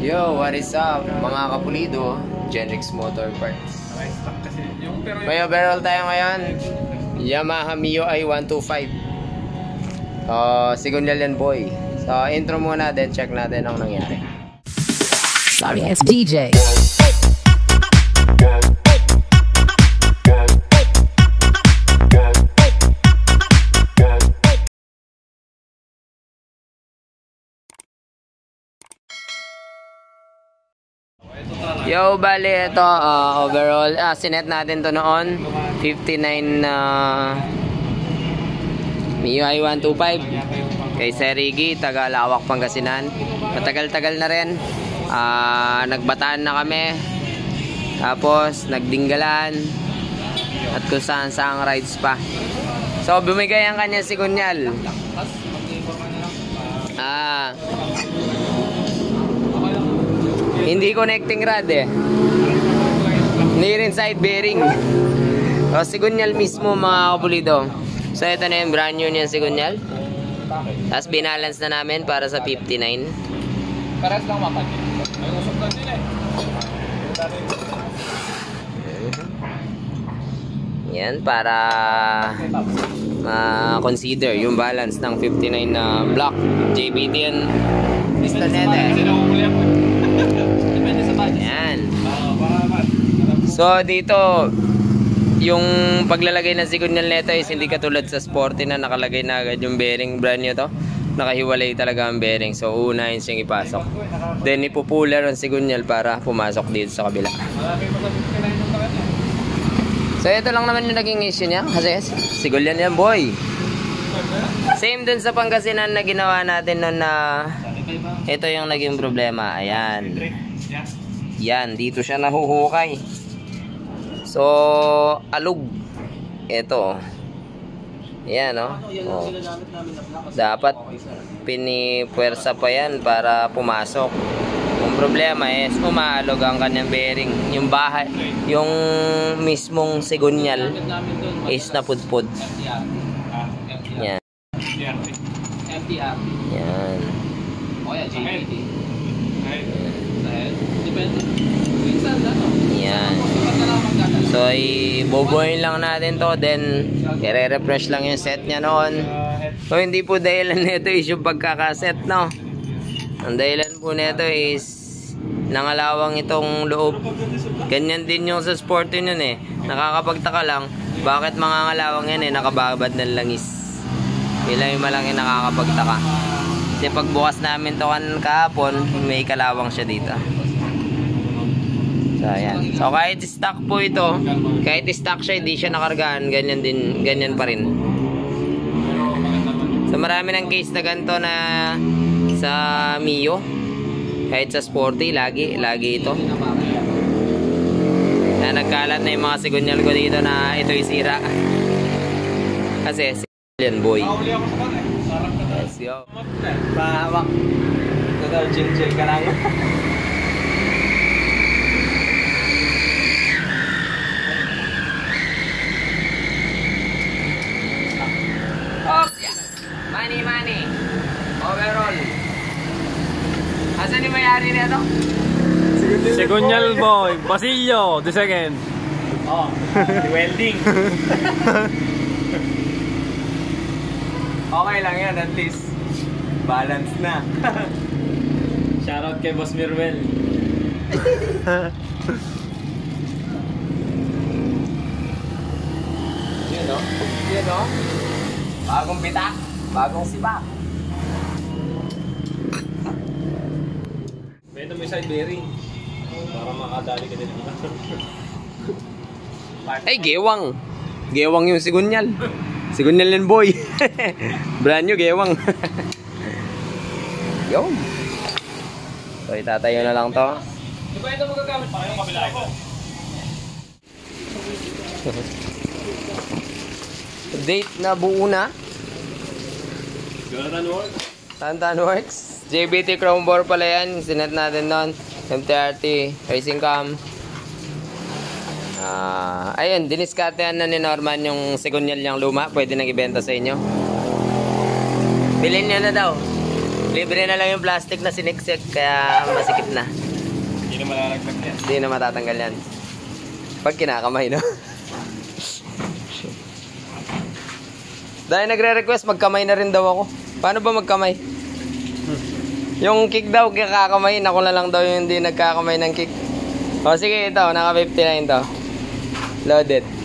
Yo, what is up mga kapulido? Genrix Motor Parts. May overall tayo ngayon. Yamaha Mio i125. Sigunyal yan boy. So intro muna, then check natin ang nangyari. Sorry, it's DJ. Yo, bali ito overall, sinet natin to noon 59 Mio i125 kay Sir Iggy, taga Lawak, Pangasinan. Matagal-tagal na rin. Nagbataan na kami, tapos nagdinggalan at kung saan-saang rides pa. So bumigay ang kanya si Kunyal. Hindi connecting rod eh. Hindi rin side bearing. So Sigunyal mismo mga kapulido. So ito na yung brand new niyan Sigunyal. Tapos binalance na namin para sa 59. Paras lang mapan. Ay usap na din eh. Yan para ma-consider yung balance ng 59 na block. JBT yan. Pistonete. Yan. So dito yung paglalagay ng Sigunyal nito is hindi katulad sa Sporty na nakalagay na agad yung bearing. Brand new to, nakahiwalay talaga ang bearing. So unahin siyang ipasok, then ipupuller ang Sigunyal para pumasok dito sa kabila. So ito lang naman yung naging issue niya, kasi Sigunyal yan boy. Same dun sa Pangasinan na ginawa natin nun na ito yung naging problema. Ayan. Yan, dito siya nahuhukay. So, alug. Ito. Ayan, no? Oh. Dapat pinipwersa pa yan para pumasok. Ang problema is umaalog ang kanyang bearing. Yung bahay, yung mismong Sigunyal is napudpud. Yan. Yan. Yan. So i-boboyin lang natin to, then i-refresh lang yung set niya noon. So hindi po dahilan nito is yung pagkakaset, no? Ang dahilan po nito is nangalawang itong loob. Ganyan din yung sa Sporty yun eh. Nakakapagtaka lang, bakit mga ngalawang yan eh nakababad ng langis. Yun yung malaki nakakapagtaka. Kasi pagbukas namin to kahapon, may kalawang siya dito. So ayan. So kahit stock po ito, kahit stock siya, hindi siya nakargaan, ganyan pa rin. So marami ng case na ganito na sa Mio. Kahit sa Sporty, lagi ito. Na nagkalat na yung mga Sigunyal ko dito na ito'y sira. Kasi Sigunyal boy. Let's go. Pahawak. Total chill ka lang. Oh, yeah. Money. Overall. Asan yung mayari nito? Sigunyal boy, Basilio, the second. Oh, welding. Okay lang yan, at least balance na. Shoutout kay Boss Mirwell. Yun o. Bagong bitak, bagong sibak. Ito may side bearing para makadali ka din. Ay, gewang yung Sigunyal. Sigunyal yan boy. Brand new gewang. Yo. So itatayo na lang to. Di ba ito magagamit pa kayong kabila ito? Date na buo na. Jonathan Works. Tantan Works. JBT Chrome Bore pala yan. Sinet natin doon. MT-RT Racing Cam. Ayun, diniskartehan na ni Norman yung Sigunyal niyang luma. Pwede nang ibenta sa inyo. Bilhin niya na daw. Libre na lang yung plastic na siniksik, kaya masikip na. Hindi na malalaglag yan. Hindi na matatanggal yan. Pag kinakamay, no? Dahil nagre-request, magkamay na rin daw ako. Paano ba magkamay? Yung kick daw, kakamayin. Ako na lang daw yung hindi nagkakamay ng kick. O sige, ito. Naka 59 to. Loaded.